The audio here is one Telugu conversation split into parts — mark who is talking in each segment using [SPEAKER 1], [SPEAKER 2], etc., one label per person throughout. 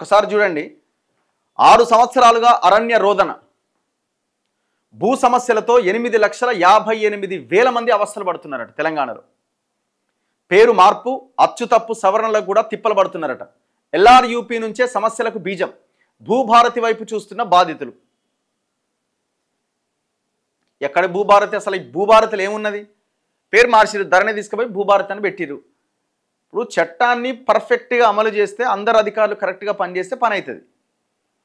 [SPEAKER 1] ఒకసారి చూడండి, 6 సంవత్సరాలుగా అరణ్య రోదన, భూ సమస్యలతో 8,58,000 మంది అవస్థలు పడుతున్నారట తెలంగాణలో. పేరు మార్పు, అచ్చు తప్పు సవరణలకు కూడా తిప్పలు పడుతున్నారట. LRUP నుంచే సమస్యలకు బీజం. భూభారతి వైపు చూస్తున్న బాధితులు. ఎక్కడ భూభారతి? అసలు ఈ భూభారతిలో ఏమున్నది? పేరు మార్చిరు, ధరణి తీసుకుపోయి భూభారతి అని పెట్టిరు. ఇప్పుడు చట్టాన్ని పర్ఫెక్ట్గా అమలు చేస్తే, అందరు అధికారులు కరెక్ట్గా పనిచేస్తే పని అవుతుంది.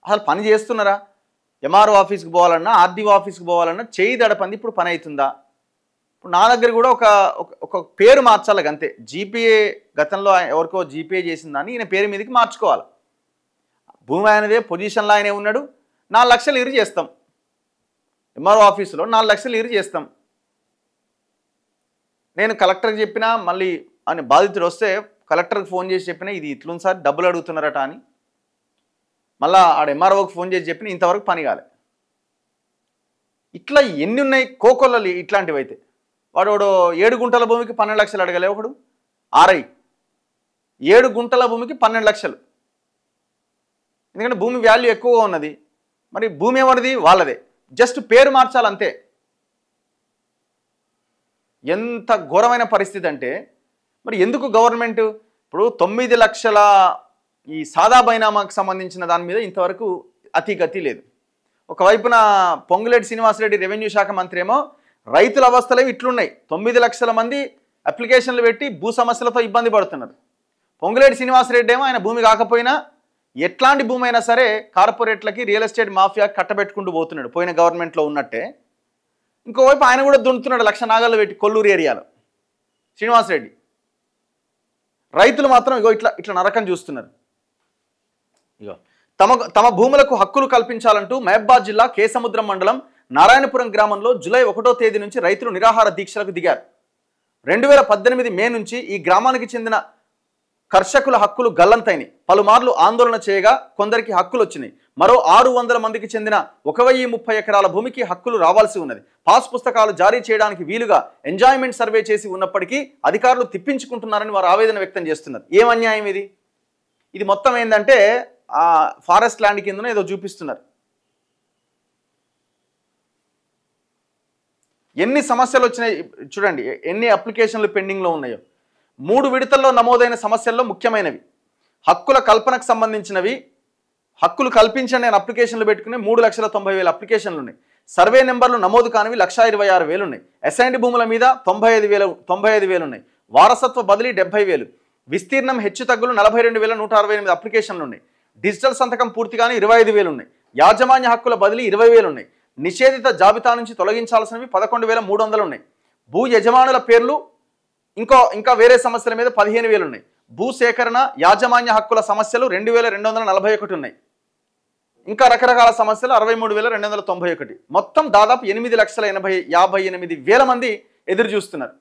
[SPEAKER 1] అసలు పని చేస్తున్నారా? MRO ఆఫీస్కి పోవాలన్నా, RDO ఆఫీస్కి పోవాలన్నా చేయి దడపంది. ఇప్పుడు పని అవుతుందా? ఇప్పుడు నా దగ్గర కూడా ఒక పేరు మార్చాలి అంతే. GPA గతంలో ఎవరికో GPA చేసిందని ఈయన పేరు మీదకి మార్చుకోవాలి. భూమి ఆయనదే, పొజిషన్లో ఆయనే ఉన్నాడు. 4 లక్షలు ఇరు చేస్తాం. MRO ఆఫీసులో 4 లక్షలు ఇరు చేస్తాం. నేను కలెక్టర్కి చెప్పినా, మళ్ళీ అని బాధితుడు వస్తే కలెక్టర్కి ఫోన్ చేసి చెప్పినా ఇది ఇట్లుంది సార్, డబ్బులు అడుగుతున్నారట అని. మళ్ళీ ఆడ MROకి ఫోన్ చేసి చెప్పిన, ఇంతవరకు పని కాలే. ఇట్లా ఎన్ని ఉన్నాయి కోకొల్లలు ఇట్లాంటివి. అయితే వాడు 7 గుంటల భూమికి 12 లక్షలు అడగలే ఒకడు. RI 7 గుంటల భూమికి 12 లక్షలు. ఎందుకంటే భూమి వాల్యూ ఎక్కువగా ఉన్నది. మరి భూమి ఎవరిది? వాళ్ళదే. జస్ట్ పేరు మార్చాలంతే. ఎంత ఘోరమైన పరిస్థితి అంటే, మరి ఎందుకు గవర్నమెంట్ ఇప్పుడు 9 లక్షల ఈ సాదా బైనామాకు సంబంధించిన దాని మీద ఇంతవరకు అతిగతి లేదు. ఒకవైపున పొంగులేటి శ్రీనివాసరెడ్డి రెవెన్యూ శాఖ మంత్రి ఏమో రైతుల అవస్థలేవి ఇట్లున్నాయి, 9 లక్షల మంది అప్లికేషన్లు పెట్టి భూ సమస్యలతో ఇబ్బంది పడుతున్నారు. పొంగులేటి శ్రీనివాసరెడ్డి ఏమో ఆయన భూమి కాకపోయినా ఎట్లాంటి భూమి అయినా సరే కార్పొరేట్లకి, రియల్ ఎస్టేట్ మాఫియా కట్టబెట్టుకుంటూ పోతున్నాడు, పోయిన గవర్నమెంట్లో ఉన్నట్టే. ఇంకోవైపు ఆయన కూడా దున్నుతున్నాడు 1 లక్ష నాగళ్ళు పెట్టి కొల్లూరు ఏరియాలో శ్రీనివాసరెడ్డి. రైతులు మాత్రం ఇగో ఇట్లా నరకం చూస్తున్నారు. ఇగో తమ భూములకు హక్కులు కల్పించాలంటూ మహబూబాబాద్ జిల్లా కేసముద్రం మండలం నారాయణపురం గ్రామంలో జూలై 1వ తేదీ నుంచి రైతులు నిరాహార దీక్షలకు దిగారు. 2018 మే నుంచి ఈ గ్రామానికి చెందిన కర్షకుల హక్కులు గల్లంతైనాయి. పలుమార్లు ఆందోళన చేయగా కొందరికి హక్కులు వచ్చినాయి. మరో 600 మందికి చెందిన 1030 ఎకరాల భూమికి హక్కులు రావాల్సి ఉన్నది. పాస్ పుస్తకాలు జారీ చేయడానికి వీలుగా ఎంజాయ్మెంట్ సర్వే చేసి ఉన్నప్పటికీ అధికారులు తిప్పించుకుంటున్నారని వారు ఆవేదన వ్యక్తం చేస్తున్నారు. ఏం అన్యాయం ఇది? ఇది మొత్తం ఏంటంటే ఫారెస్ట్ ల్యాండ్ కిందనే ఏదో చూపిస్తున్నారు. ఎన్ని సమస్యలు వచ్చినాయి చూడండి, ఎన్ని అప్లికేషన్లు పెండింగ్లో ఉన్నాయో. 3 విడతల్లో నమోదైన సమస్యల్లో ముఖ్యమైనవి హక్కుల కల్పనకు సంబంధించినవి. హక్కులు కల్పించండి అని అప్లికేషన్లు పెట్టుకుని 3,90,000 అప్లికేషన్లు ఉన్నాయి. సర్వే నెంబర్లు నమోదు కానివి 1,26,000 ఉన్నాయి. అసైన్డ్ భూముల మీద 95,000 ఉన్నాయి. వారసత్వ బదిలీ 70,000. విస్తీర్ణం హెచ్చు తగ్గులు 42,168 అప్లికేషన్లు ఉన్నాయి. డిజిటల్ సంతకం పూర్తిగానే 25,000 ఉన్నాయి. యాజమాన్య హక్కుల బదిలీ 20,000 ఉన్నాయి. నిషేధిత జాబితా నుంచి తొలగించాల్సినవి 11,300 ఉన్నాయి. భూ యజమానుల పేర్లు ఇంకా వేరే సమస్యల మీద 15,000 ఉన్నాయి. భూ సేకరణ, యాజమాన్య హక్కుల సమస్యలు 2,241 ఉన్నాయి. ఇంకా రకరకాల సమస్యలు 63,291. మొత్తం దాదాపు 8,58,000 మంది ఎదురు చూస్తున్నారు.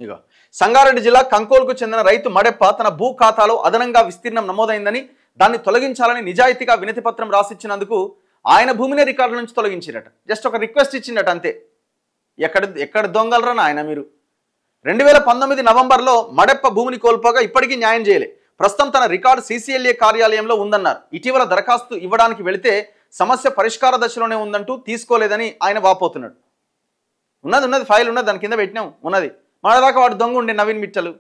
[SPEAKER 1] ఇగో సంగారెడ్డి జిల్లా కంకోల్కు చెందిన రైతు మడెప్ప తన భూ ఖాతాలో అదనంగా విస్తీర్ణం నమోదైందని, దాన్ని తొలగించాలని నిజాయితీగా వినతి పత్రం రాసిచ్చినందుకు ఆయన భూమిని రికార్డుల నుంచి తొలగించిరట. జస్ట్ ఒక రిక్వెస్ట్ ఇచ్చిండట అంతే. ఎక్కడ దొంగలరా ఆయన మీరు? 2019 నవంబర్లో మడెప్ప భూమిని కోల్పోగా ఇప్పటికీ న్యాయం చేయలే. ప్రస్తుతం తన రికార్డు CCLA కార్యాలయంలో ఉందన్నారు. ఇటీవల దరఖాస్తు ఇవ్వడానికి వెళితే సమస్య పరిష్కార దశలోనే ఉందంటూ తీసుకోలేదని ఆయన వాపోతున్నాడు. ఉన్నది ఫైల్ ఉన్నది, దాని కింద పెట్టినాం ఉన్నది. మనదాకా వాడు దొంగ ఉండే నవీన్ మిట్టలు.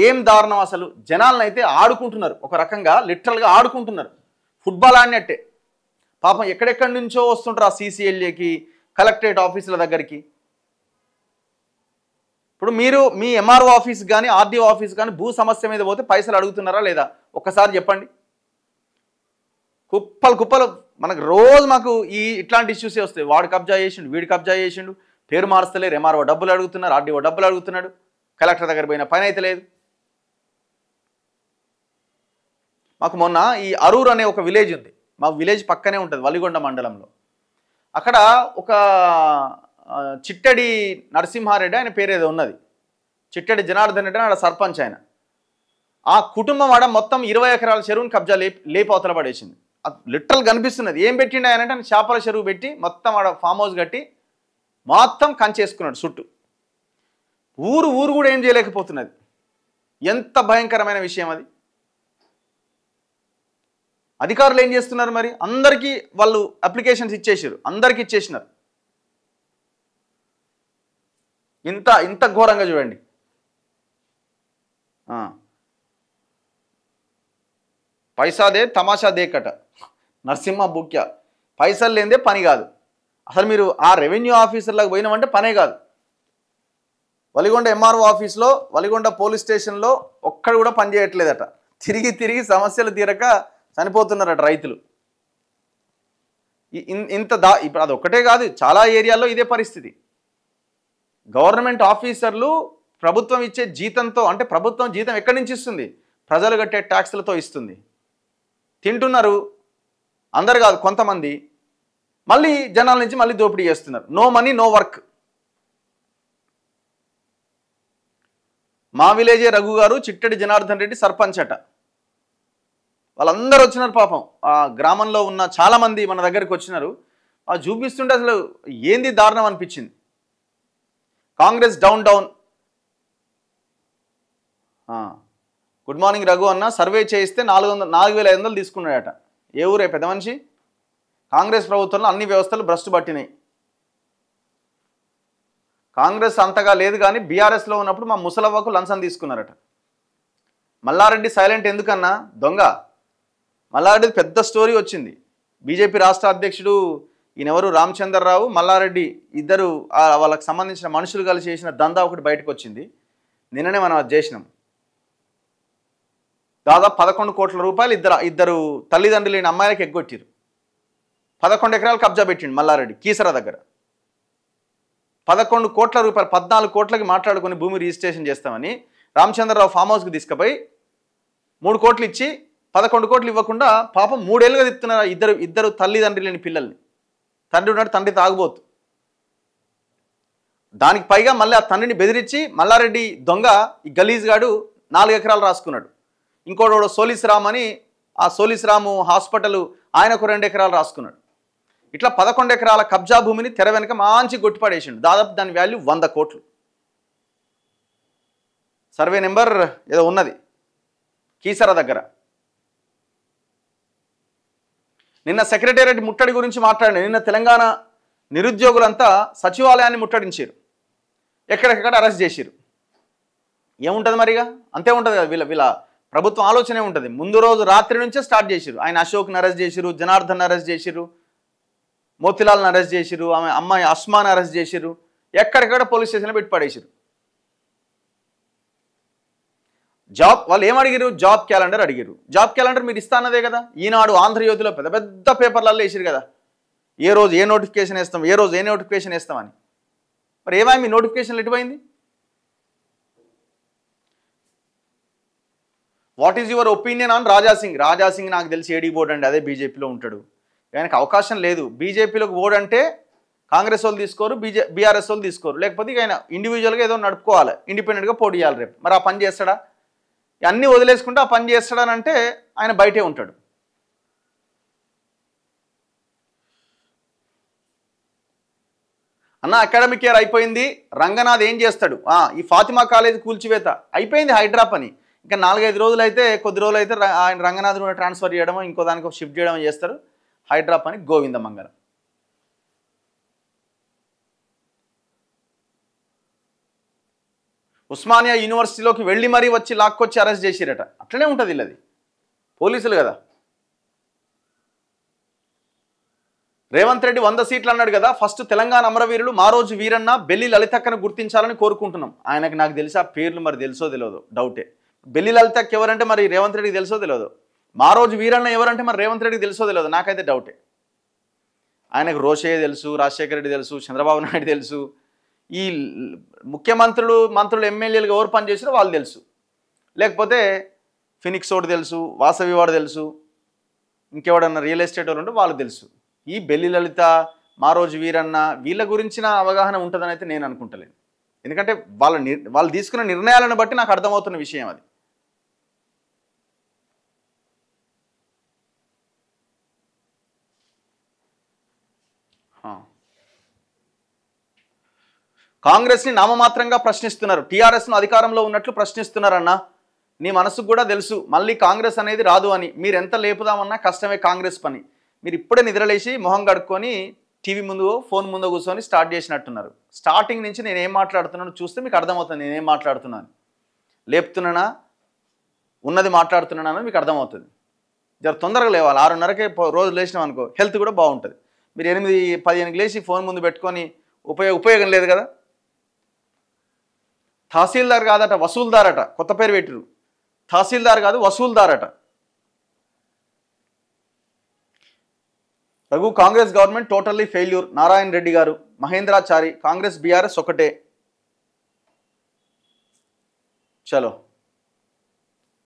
[SPEAKER 1] ఏం దారుణం అసలు. జనాలను అయితే ఆడుకుంటున్నారు, ఒక రకంగా లిటరల్గా ఆడుకుంటున్నారు, ఫుట్బాల్ ఆడినట్టే. పాపం ఎక్కడెక్కడి నుంచో వస్తుంటారు ఆ CCLAకి, కలెక్టరేట్ ఆఫీసుల దగ్గరికి. ఇప్పుడు మీరు మీ MRO ఆఫీస్ కానీ RDO ఆఫీస్ కానీ భూ సమస్య మీద పోతే పైసలు అడుగుతున్నారా లేదా? ఒక్కసారి చెప్పండి. కుప్పలు మనకు రోజు మాకు ఇట్లాంటి ఇష్యూసే వస్తాయి. వాడు కబ్జా చేసిండు, వీడు కబ్జా చేసిండు, పేరు మారుస్తలేరు, MRO డబ్బులు అడుగుతున్నారు, RDO డబ్బులు అడుగుతున్నాడు, కలెక్టర్ దగ్గర పోయిన పని అయితే లేదు. మాకు మొన్న ఈ అరూర్ అనే ఒక విలేజ్ ఉంది, మా విలేజ్ పక్కనే ఉంటుంది వలిగొండ మండలంలో. అక్కడ ఒక చిట్టడి నరసింహారెడ్డి ఆయన పేరేదో ఉన్నది, చిట్టడి జనార్దన్ రెడ్డి ఆడ సర్పంచ్ ఆయన. ఆ కుటుంబం ఆడ మొత్తం 20 ఎకరాల చెరువుని కబ్జా లేపవతల పడేసింది. లిటరల్ కనిపిస్తున్నది. ఏం పెట్టిండు ఆయన అంటే చేపల చెరువు పెట్టి మొత్తం ఆడ ఫామ్ హౌస్ కట్టి మొత్తం కంచేసుకున్నాడు చుట్టూ. ఊరు కూడా ఏం చేయలేకపోతున్నది. ఎంత భయంకరమైన విషయం అది. అధికారులు ఏం చేస్తున్నారు మరి? అందరికీ వాళ్ళు అప్లికేషన్స్ ఇచ్చేసారు, అందరికీ ఇచ్చేసినారు. ఇంత ఇంత ఘోరంగా చూడండి. పైసాదే తమాషా దేకట నరసింహ బుక్య. పైసలు లేదే పని కాదు. అసలు మీరు ఆ రెవెన్యూ ఆఫీసర్లకు పోయినామంటే పనే కాదు. వలిగొండ ఎంఆర్ఓ ఆఫీస్లో, వలిగొండ పోలీస్ స్టేషన్లో ఒక్కడు కూడా పని చేయట్లేదట. తిరిగి తిరిగి సమస్యలు తీరక చనిపోతున్నారట రైతులు. ఇప్పుడు అది ఒక్కటే కాదు, చాలా ఏరియాల్లో ఇదే పరిస్థితి. గవర్నమెంట్ ఆఫీసర్లు ప్రభుత్వం ఇచ్చే జీతంతో, అంటే ప్రభుత్వం జీతం ఎక్కడి నుంచి ఇస్తుంది? ప్రజలు కట్టే ట్యాక్స్లతో ఇస్తుంది. తింటున్నారు అందరు కాదు, కొంతమంది. మళ్ళీ జనాల నుంచి మళ్ళీ దోపిడీ చేస్తున్నారు. No money no work. మా విలేజే రఘు గారు, చిట్టడి జనార్దన్ రెడ్డి సర్పంచ్ అట. వాళ్ళందరూ వచ్చినారు పాపం. ఆ గ్రామంలో ఉన్న చాలామంది మన దగ్గరికి వచ్చినారు. చూపిస్తుంటే అసలు ఏంది దారుణం అనిపించింది. Congress down down. Good morning Raghu అన్న, సర్వే చేయిస్తే 4,500 తీసుకున్నాడట. ఏ ఊరే పెద్ద మనిషి? కాంగ్రెస్ ప్రభుత్వంలో అన్ని వ్యవస్థలు భ్రష్టు పట్టినాయి. కాంగ్రెస్ అంతగా లేదు కానీ బీఆర్ఎస్లో ఉన్నప్పుడు మా ముసలవ్వకు లంచం తీసుకున్నారట. మల్లారెడ్డి సైలెంట్ ఎందుకన్నా? దొంగ. మల్లారెడ్డి పెద్ద స్టోరీ వచ్చింది. బీజేపీ రాష్ట్ర అధ్యక్షుడు ఈయనెవరు, రామచంద్రరావు, మల్లారెడ్డి ఇద్దరు వాళ్ళకి సంబంధించిన మనుషులు కలిసి చేసిన దందా ఒకటి బయటకు వచ్చింది. నిన్ననే మనం అది చేసినాం. దాదాపు 11 కోట్ల రూపాయలు ఇద్దరు తల్లిదండ్రులు లేని అమ్మాయిలకు ఎగ్గొట్టిరు. 11 ఎకరాలు కబ్జా పెట్టిండు మల్లారెడ్డి కీసర దగ్గర. 11 కోట్ల రూపాయలు, 14 కోట్లకి మాట్లాడుకుని భూమి రిజిస్ట్రేషన్ చేస్తామని రామచంద్రరావు ఫామ్ హౌస్కి తీసుకుపోయి 3 కోట్లు ఇచ్చి 11 కోట్లు ఇవ్వకుండా పాపం 3 ఏళ్ళుగా తిప్పుతున్నారు ఇద్దరు తల్లిదండ్రులు లేని పిల్లల్ని. తండ్రి ఉన్నాడు, తండ్రి తాగుబోతు. దానికి పైగా మళ్ళీ ఆ తండ్రిని బెదిరించి మల్లారెడ్డి దొంగ, ఈ గలీజ్ గాడు 4 ఎకరాలు రాసుకున్నాడు. ఇంకోడు సోలిస్ రామ్ అని, ఆ సోలిస్ రాము హాస్పిటల్ ఆయనకు 2 ఎకరాలు రాసుకున్నాడు. ఇట్లా 11 ఎకరాల కబ్జా భూమిని తెర వెనక మంచి కొట్టిపడేసిండు. దాదాపు దాని వాల్యూ 100 కోట్లు. సర్వే నెంబర్ ఏదో ఉన్నది కీసర దగ్గర. నిన్న సెక్రటేరియట్ ముట్టడి గురించి మాట్లాడిన. నిన్న తెలంగాణ నిరుద్యోగులంతా సచివాలయాన్ని ముట్టడించారు, ఎక్కడెక్కడ అరెస్ట్ చేశారు. ఏముంటుంది మరిగా? అంతే ఉంటుంది కదా వీళ్ళ ప్రభుత్వం ఆలోచనే ఉంటుంది. ముందు రోజు రాత్రి నుంచే స్టార్ట్ చేశారు. ఆయన అశోక్ని అరెస్ట్ చేశారు, జనార్దన్ అరెస్ట్ చేశారు, మోతిలాల్ని అరెస్ట్ చేశారు, ఆమె అమ్మాయి అస్మాన్ అరెస్ట్ చేశారు, ఎక్కడెక్కడ పోలీస్ స్టేషన్లో పెట్టి పడేసారు. జాబ్ వాళ్ళు ఏం అడిగారు? జాబ్ క్యాలెండర్ అడిగారు. జాబ్ క్యాలెండర్ మీరు ఇస్తానదే కదా. ఈనాడు ఆంధ్రజ్యోతిలో పెద్ద పెద్ద పేపర్లలో వేసారు కదా, ఏ రోజు ఏ నోటిఫికేషన్ వేస్తాం, ఏ రోజు ఏ నోటిఫికేషన్ వేస్తామని. మరి ఏమైనా మీ నోటిఫికేషన్లు ఎటుపోయింది? What is your opinion on Raja Singh? Raja Singh నాకు తెలిసి ఏడీ బోర్డు అండి, అదే బీజేపీలో ఉంటాడు. ఆయనకు అవకాశం లేదు. బీజేపీలోకి ఓడ్ అంటే కాంగ్రెస్ వాళ్ళు తీసుకోరు, బీఆర్ఎస్ వాళ్ళు తీసుకోరు. లేకపోతే ఆయన ఇండివిజువల్గా ఏదో నడుపుకోవాలి, ఇండిపెండెంట్గా పోటీ చేయాలి రేపు. మరి ఆ పని చేస్తాడా? అన్నీ వదిలేసుకుంటే ఆ పని చేస్తాడని అంటే ఆయన బయటే ఉంటాడు. అన్న అకాడమిక్ ఇయర్ అయిపోయింది, రంగనాథ్ ఏం చేస్తాడు? ఈ ఫాతిమా కాలేజ్ కూల్చివేత అయిపోయింది, హైడ్రా పని. ఇంకా 4-5 రోజులు అయితే, కొద్ది రోజులు అయితే ఆయన రంగనాథ్ కూడా ట్రాన్స్ఫర్ చేయడమో ఇంకో దానికి షిఫ్ట్ చేయడమో చేస్తారు. హైడ్రా పని గోవిందమంగళం. ఉస్మానియా యూనివర్సిటీలోకి వెళ్ళి మరీ వచ్చి లాక్కొచ్చి అరెస్ట్ చేసిరట. అట్లనే ఉంటుంది వీళ్ళది, పోలీసులు కదా. రేవంత్ రెడ్డి 100 సీట్లు అన్నాడు కదా. ఫస్ట్ తెలంగాణ అమరవీరులు మారోజు వీరన్న, బెల్లి లలితక్కను గుర్తించాలని కోరుకుంటున్నాం. ఆయనకు నాకు తెలిసి ఆ పేర్లు మరి తెలుసో తెలియదో డౌటే. బెల్లి లలితక్క ఎవరంటే మరి రేవంత్ రెడ్డికి తెలుసో తెలియదు. మారోజు వీరన్న ఎవరంటే మరి రేవంత్ రెడ్డికి తెలుసో తెలియదు. నాకైతే డౌటే. ఆయనకు రోషయ్య తెలుసు, రాజశేఖర రెడ్డి తెలుసు, చంద్రబాబు నాయుడు తెలుసు, ఈ ముఖ్యమంత్రులు, మంత్రులు, ఎమ్మెల్యేలుగా ఎవరు పనిచేసారో వాళ్ళు తెలుసు. లేకపోతే ఫినిక్స్ వాడు తెలుసు, వాసవి వాడు తెలుసు, ఇంకెవడన్నా రియల్ ఎస్టేట్ వాళ్ళు ఉంటే వాళ్ళు తెలుసు. ఈ బెల్లి లలిత, మారోజు వీరన్న వీళ్ళ గురించిన అవగాహన ఉంటుందని అయితే నేను అనుకుంటలేను. ఎందుకంటే వాళ్ళు తీసుకున్న నిర్ణయాలను బట్టి నాకు అర్థమవుతున్న విషయం అది. కాంగ్రెస్ని నామమాత్రంగా ప్రశ్నిస్తున్నారు, టీఆర్ఎస్ను అధికారంలో ఉన్నట్లు ప్రశ్నిస్తున్నారన్న. నీ మనసుకు కూడా తెలుసు మళ్ళీ కాంగ్రెస్ అనేది రాదు అని. మీరు ఎంత లేపుదామన్నా కష్టమే కాంగ్రెస్ పని. మీరు ఇప్పుడే నిద్రలేసి మొహం కడుక్కొని టీవీ ముందు ఫోన్ ముందు కూర్చొని స్టార్ట్ చేసినట్టున్నారు. స్టార్టింగ్ నుంచి నేను ఏం మాట్లాడుతున్నానో చూస్తే మీకు అర్థమవుతుంది నేనేం మాట్లాడుతున్నాను. లేపుతున్నానా ఉన్నది మాట్లాడుతున్నానా అని మీకు అర్థమవుతుంది. జర తొందరగా లేవాలి. 6:30కే రోజు లేచినాం అనుకో హెల్త్ కూడా బాగుంటుంది. మీరు 8-15కి లేచి ఫోన్ ముందు పెట్టుకొని ఉపయోగం లేదు కదా. తహసీల్దార్ కాదట వసూల్దార్ అట, కొత్త పేరు పెట్టిరు. తహసీల్దార్ కాదు వసూల్దార్ అట. Raghu Congress government totally failure. Narayana Reddy గారు. మహేంద్రాచారి కాంగ్రెస్ బీఆర్ఎస్ ఒకటే. చలో.